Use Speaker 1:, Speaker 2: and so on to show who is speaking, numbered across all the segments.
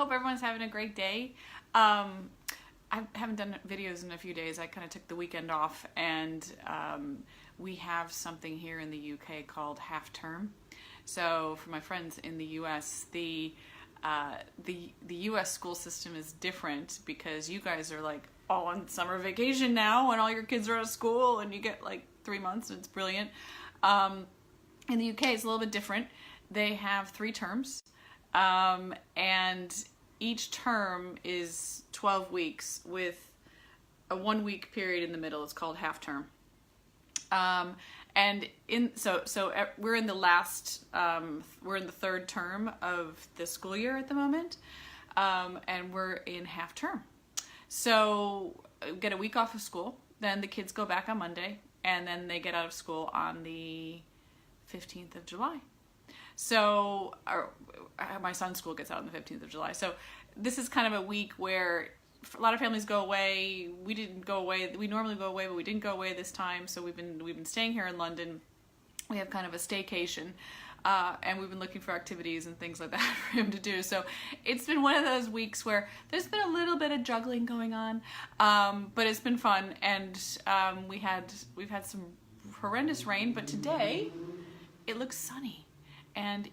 Speaker 1: hope everyone's having a great day. I haven't done videos in a few days. I kind of took the weekend off, and we have something here in the UK called half term. So for my friends in the US, the US school system is different because you guys are like all on summer vacation now, and all your kids are out of school, and you get like 3 months, and it's brilliant. In the UK, it's a little bit different. They have 3 terms, and each term is 12 weeks with a 1-week period in the middle. It's called half term. And we're in the last, we're in the 3rd term of the school year at the moment, and we're in half term. So we get a week off of school, then the kids go back on Monday, and then they get out of school on the 15th of July. So my son's school gets out on the 15th of July. So this is kind of a week where a lot of families go away. We didn't go away. We normally go away, but we didn't go away this time. So we've been staying here in London. We have kind of a staycation, and we've been looking for activities and things like that for him to do. So it's been one of those weeks where there's been a little bit of juggling going on, but it's been fun. And we've had some horrendous rain, but today it looks sunny, and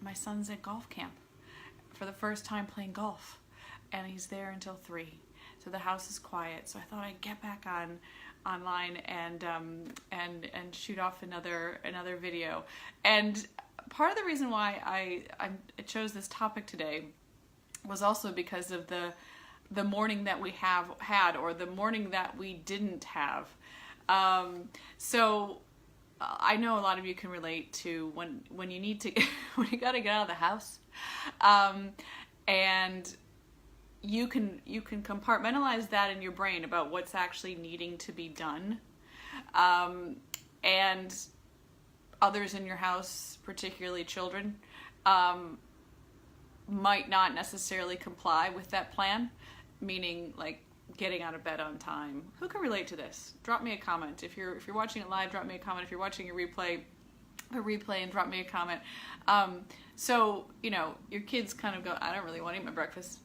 Speaker 1: my son's at golf camp for the first time playing golf, and he's there until 3. So the house is quiet. So I thought I'd get back online and shoot off another video. And part of the reason why I chose this topic today was also because of the morning that we had, or the morning that we didn't have. So I know a lot of you can relate to when you need to when you got to get out of the house, and you can compartmentalize that in your brain about what's actually needing to be done, and others in your house, particularly children, might not necessarily comply with that plan, meaning like getting out of bed on time. Who can relate to this? Drop me a comment. If you're watching it live, drop me a comment. If you're watching a replay and drop me a comment. So, your kids kind of go, I don't really want to eat my breakfast.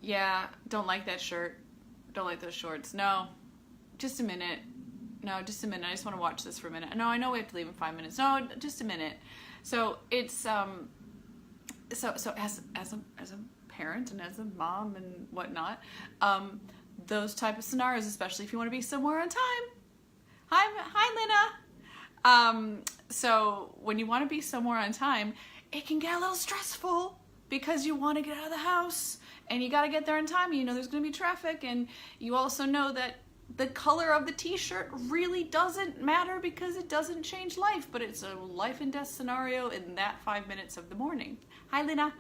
Speaker 1: Yeah, don't like that shirt. Don't like those shorts. No, just a minute. No, just a minute. I just want to watch this for a minute. No, I know we have to leave in 5 minutes. No, just a minute. So it's so as a parent and as a mom and whatnot, those type of scenarios, especially if you want to be somewhere on time. Hi, Lena. So when you want to be somewhere on time, it can get a little stressful because you want to get out of the house and you got to get there in time. You know there's going to be traffic, and you also know that the color of the t-shirt really doesn't matter because it doesn't change life, but it's a life and death scenario in that 5 minutes of the morning. Hi, Lena.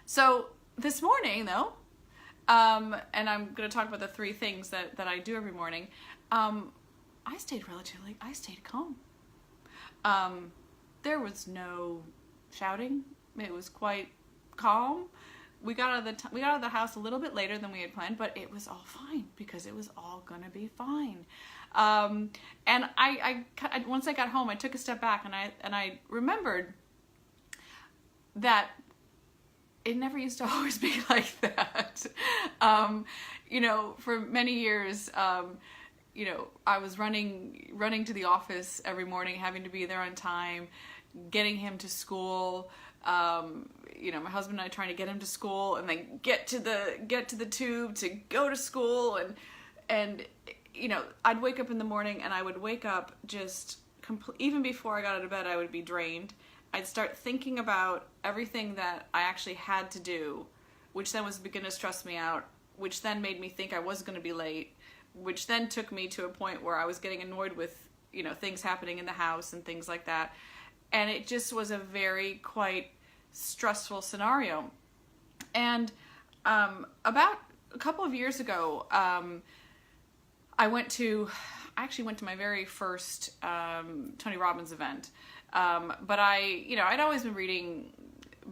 Speaker 1: So this morning, though, and I'm going to talk about the 3 things that I do every morning, I stayed calm. There was no shouting. It was quite calm. We got out of the house a little bit later than we had planned, but it was all fine because it was all going to be fine. And I once I got home, I took a step back and I remembered that it never used to always be like that. For many years, I was running to the office every morning, having to be there on time, getting him to school. My husband and I trying to get him to school, and then get to the tube to go to school, and I'd wake up in the morning, and I would wake up just even before I got out of bed, I would be drained. I'd start thinking about everything that I actually had to do, which then was beginning to stress me out, which then made me think I was going to be late, which then took me to a point where I was getting annoyed with, things happening in the house and things like that. And it just was a very quite stressful scenario. And about a couple of years ago, I actually went to my very first Tony Robbins event. But I'd always been reading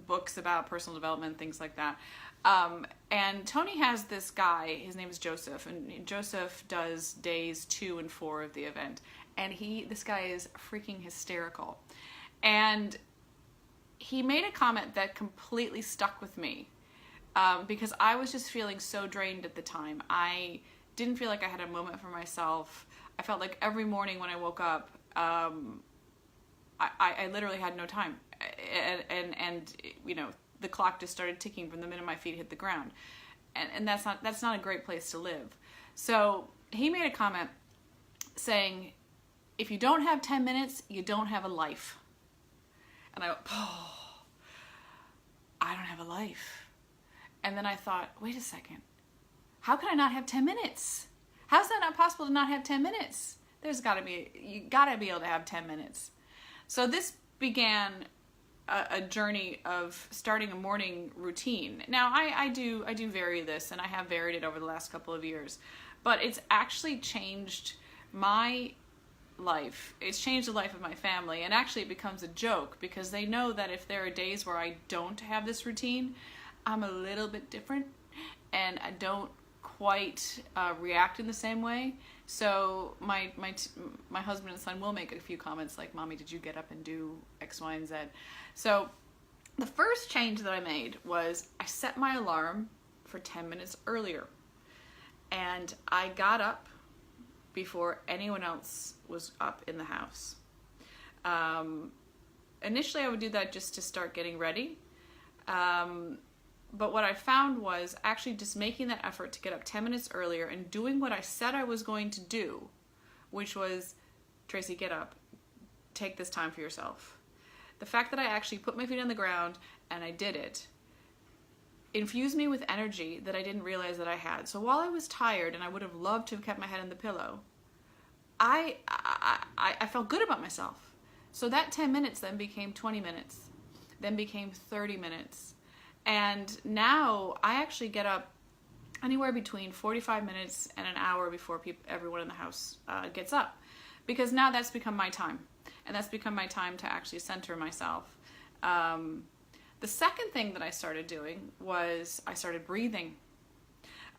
Speaker 1: books about personal development, things like that. And Tony has this guy, his name is Joseph, and Joseph does days 2 and 4 of the event. And this guy is freaking hysterical. And he made a comment that completely stuck with me, because I was just feeling so drained at the time. I didn't feel like I had a moment for myself. I felt like every morning when I woke up, I literally had no time, and you know, the clock just started ticking from the minute my feet hit the ground, and that's not a great place to live. So he made a comment saying, if you don't have 10 minutes, you don't have a life. And I went, oh, I don't have a life. And then I thought, wait a second, how can I not have 10 minutes? How's that not possible to not have 10 minutes? You gotta be able to have 10 minutes. So this began a journey of starting a morning routine. Now I do vary this, and I have varied it over the last couple of years, but it's actually changed my life. It's changed the life of my family, and actually it becomes a joke because they know that if there are days where I don't have this routine, I'm a little bit different and I don't quite react in the same way. So my husband and son will make a few comments like, "Mommy, did you get up and do X, Y, and Z?" So the first change that I made was I set my alarm for 10 minutes earlier, and I got up before anyone else was up in the house. Initially I would do that just to start getting ready. But what I found was actually just making that effort to get up 10 minutes earlier and doing what I said I was going to do, which was, Tracy, get up, take this time for yourself. The fact that I actually put my feet on the ground and I did it infused me with energy that I didn't realize that I had. So while I was tired and I would have loved to have kept my head on the pillow, I felt good about myself. So that 10 minutes then became 20 minutes, then became 30 minutes. And now I actually get up anywhere between 45 minutes and an hour before everyone in the house gets up. Because now that's become my time. And that's become my time to actually center myself. The second thing that I started doing was I started breathing.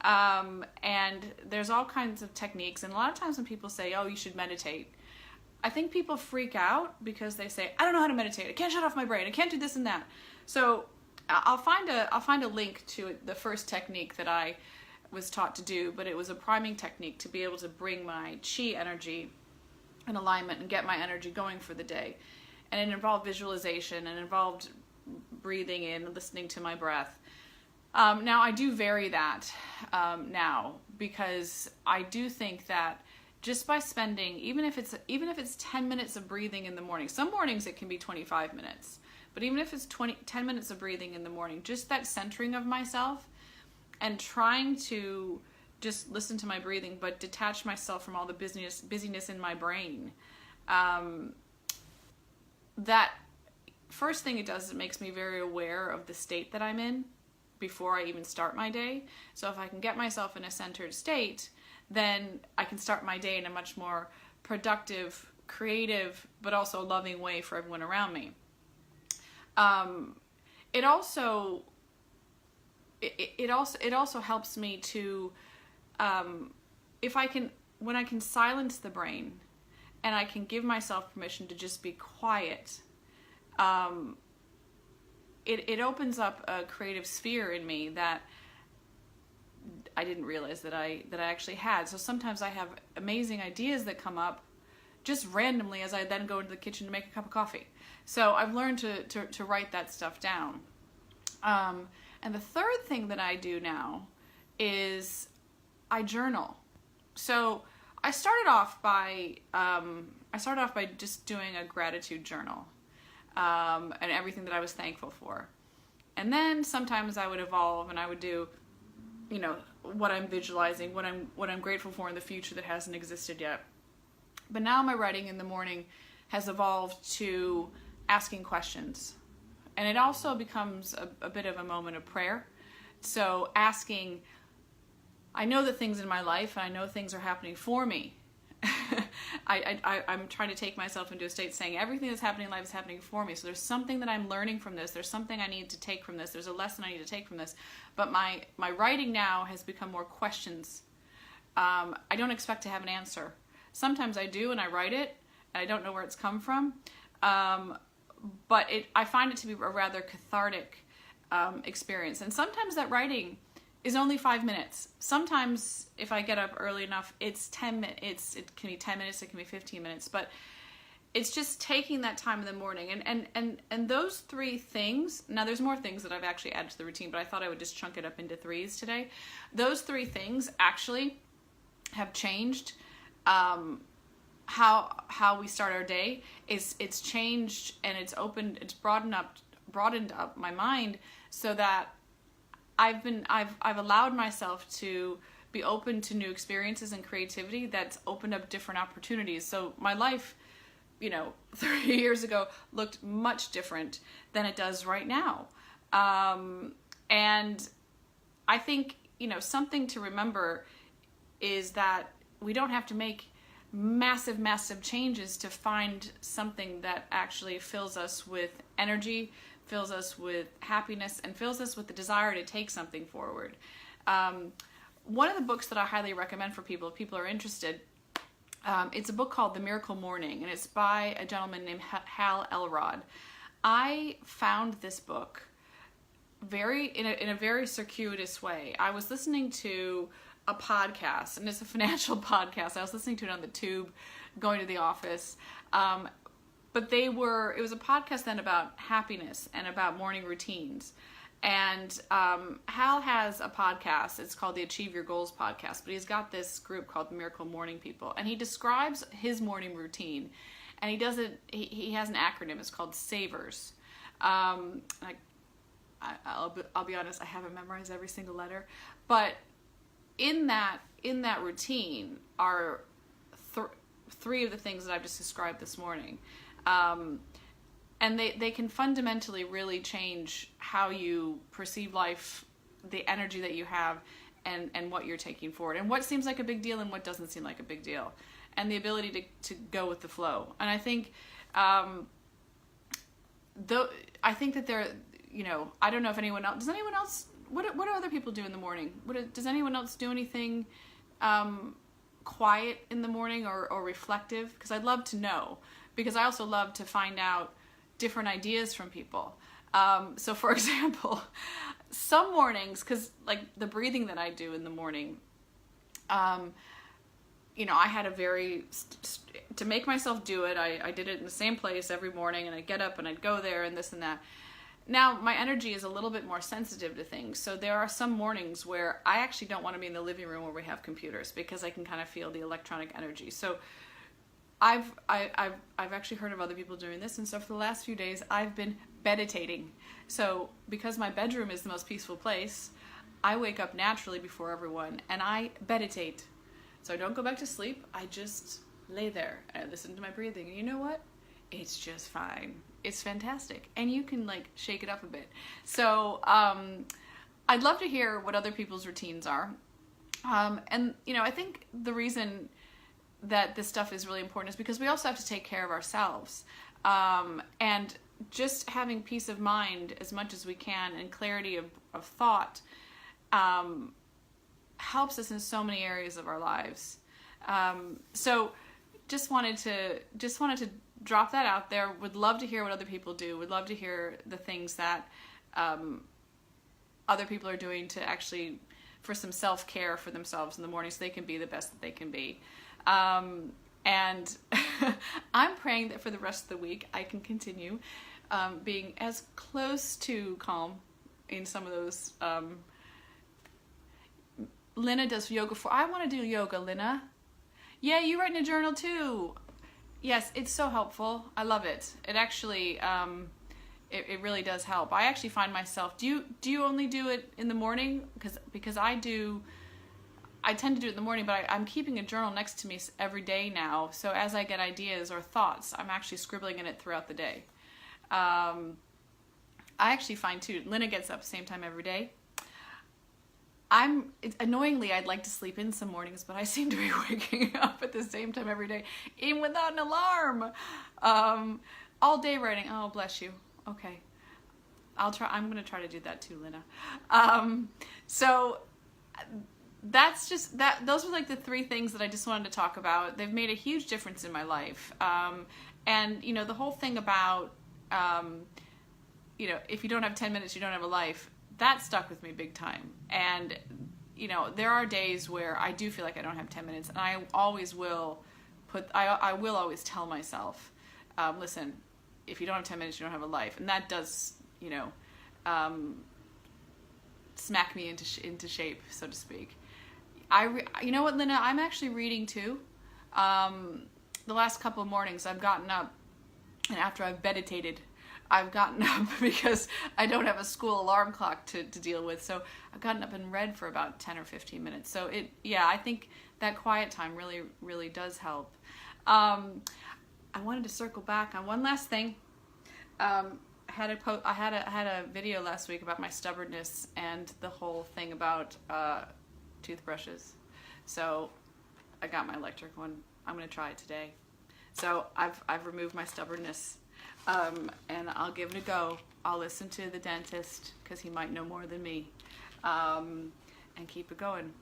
Speaker 1: And there's all kinds of techniques. And a lot of times when people say, oh, you should meditate, I think people freak out because they say, I don't know how to meditate. I can't shut off my brain. I can't do this and that. So I'll find a link to the first technique that I was taught to do, but it was a priming technique to be able to bring my chi energy in alignment and get my energy going for the day. And it involved visualization and involved breathing in and listening to my breath. Now I do vary that now, because I do think that just by spending, even if it's 10 minutes of breathing in the morning, some mornings it can be 25 minutes, but even if it's 10 minutes of breathing in the morning, just that centering of myself and trying to just listen to my breathing, but detach myself from all the busyness in my brain. That first thing it does is it makes me very aware of the state that I'm in before I even start my day. So if I can get myself in a centered state, then I can start my day in a much more productive, creative, but also loving way for everyone around me. It also helps me to, when I can silence the brain and I can give myself permission to just be quiet, it opens up a creative sphere in me that I didn't realize that I actually had. So sometimes I have amazing ideas that come up just randomly as I then go into the kitchen to make a cup of coffee. So I've learned to write that stuff down. And the third thing that I do now is I journal. So I started off by just doing a gratitude journal, and everything that I was thankful for. And then sometimes I would evolve and I would do, what I'm visualizing, what I'm grateful for in the future that hasn't existed yet. But now my writing in the morning has evolved to asking questions. And it also becomes a bit of a moment of prayer. So asking, I know that things in my life, and I know things are happening for me. I'm trying to take myself into a state saying everything that's happening in life is happening for me. So there's something that I'm learning from this. There's something I need to take from this. There's a lesson I need to take from this. But my writing now has become more questions. I don't expect to have an answer. Sometimes I do and I write it and I don't know where it's come from. but I find it to be a rather cathartic experience. And sometimes that writing is only 5 minutes. Sometimes if I get up early enough, it's 10 minutes. It can be 10 minutes, it can be 15 minutes, but it's just taking that time in the morning. And those 3 things, now there's more things that I've actually added to the routine, but I thought I would just chunk it up into 3s today. Those 3 things actually have changed how we start our day. It's changed, and it's broadened up my mind, so that I've allowed myself to be open to new experiences and creativity that's opened up different opportunities. So my life, 30 years ago looked much different than it does right now. And I think, something to remember is that we don't have to make massive changes to find something that actually fills us with energy, fills us with happiness, and fills us with the desire to take something forward. One of the books that I highly recommend for people, if people are interested, it's a book called The Miracle Morning, and it's by a gentleman named Hal Elrod. I found this book in a very circuitous way. I was listening to a podcast, and it's a financial podcast. I was listening to it on the tube going to the office. But it was a podcast then about happiness and about morning routines. And Hal has a podcast. It's called the Achieve Your Goals podcast. But he's got this group called the Miracle Morning People. And he describes his morning routine. And he does it, he has an acronym. It's called SAVERS. I'll be honest, I haven't memorized every single letter. But in that routine are 3 of the things that I've just described this morning. And they can fundamentally really change how you perceive life, the energy that you have, and what you're taking forward, and what seems like a big deal and what doesn't seem like a big deal, and the ability to go with the flow. And I think, I think that there, I don't know if anyone else, does anyone else, what do other people do in the morning? Does anyone else do anything quiet in the morning or reflective? Because I'd love to know, because I also love to find out different ideas from people. So for example, some mornings, because like the breathing that I do in the morning, I had to make myself do it, I did it in the same place every morning, and I'd get up and I'd go there and this and that. Now, my energy is a little bit more sensitive to things, so there are some mornings where I actually don't want to be in the living room where we have computers, because I can kind of feel the electronic energy. So I've actually heard of other people doing this, and so for the last few days I've been meditating. So because my bedroom is the most peaceful place, I wake up naturally before everyone and I meditate. So I don't go back to sleep, I just lay there and I listen to my breathing, and you know what? It's just fine. It's fantastic. And you can like shake it up a bit. So I'd love to hear what other people's routines are. And I think the reason that this stuff is really important is because we also have to take care of ourselves. And just having peace of mind as much as we can and clarity of thought helps us in so many areas of our lives. So just wanted to drop that out there. Would love to hear what other people do. Would love to hear the things that other people are doing to actually, for some self-care for themselves in the morning so they can be the best that they can be. And I'm praying that for the rest of the week I can continue being as close to calm in some of those. Lena does yoga I want to do yoga, Lena. Yeah, you write in a journal too. Yes, it's so helpful. I love it. It actually, it really does help. I actually find myself, do you only do it in the morning? Because I tend to do it in the morning, but I'm keeping a journal next to me every day now. So as I get ideas or thoughts, I'm actually scribbling in it throughout the day. I actually find too, Lena gets up same time every day. Annoyingly, I'd like to sleep in some mornings, but I seem to be waking up at the same time every day, even without an alarm. All day writing. Oh, bless you. Okay. I'm going to try to do that too, Lena. So that's just that. Those were like the 3 things that I just wanted to talk about. They've made a huge difference in my life. And the whole thing about you know, if you don't have 10 minutes, you don't have a life. That stuck with me big time. And, you know, there are days where I do feel like I don't have 10 minutes, and I always will I will always tell myself, listen, if you don't have 10 minutes, you don't have a life. And that does, you know, smack me into shape, so to speak. You know what, Linda? I'm actually reading too. The last couple of mornings I've gotten up, and after I've meditated, I've gotten up because I don't have a school alarm clock to deal with. So I've gotten up and read for about 10 or 15 minutes. So I think that quiet time really, really does help. I wanted to circle back on one last thing. I had a video last week about my stubbornness and the whole thing about toothbrushes. So I got my electric one. I'm gonna try it today. So I've removed my stubbornness, and I'll give it a go. I'll listen to the dentist because he might know more than me, and keep it going.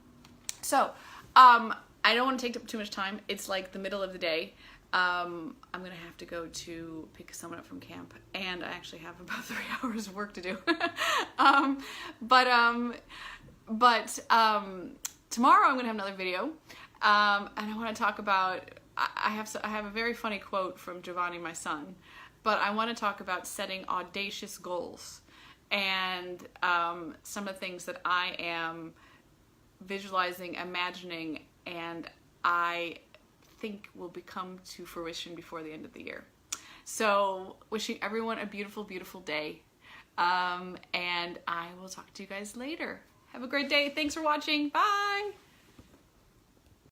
Speaker 1: So I don't want to take up too much time. It's like the middle of the day. I'm gonna have to go to pick someone up from camp, and I actually have about 3 hours of work to do. But tomorrow I'm gonna have another video, and I want to talk about. I have a very funny quote from Giovanni, my son, but I want to talk about setting audacious goals and some of the things that I am visualizing, imagining, and I think will become to fruition before the end of the year. So wishing everyone a beautiful, beautiful day. And I will talk to you guys later. Have a great day. Thanks for watching. Bye.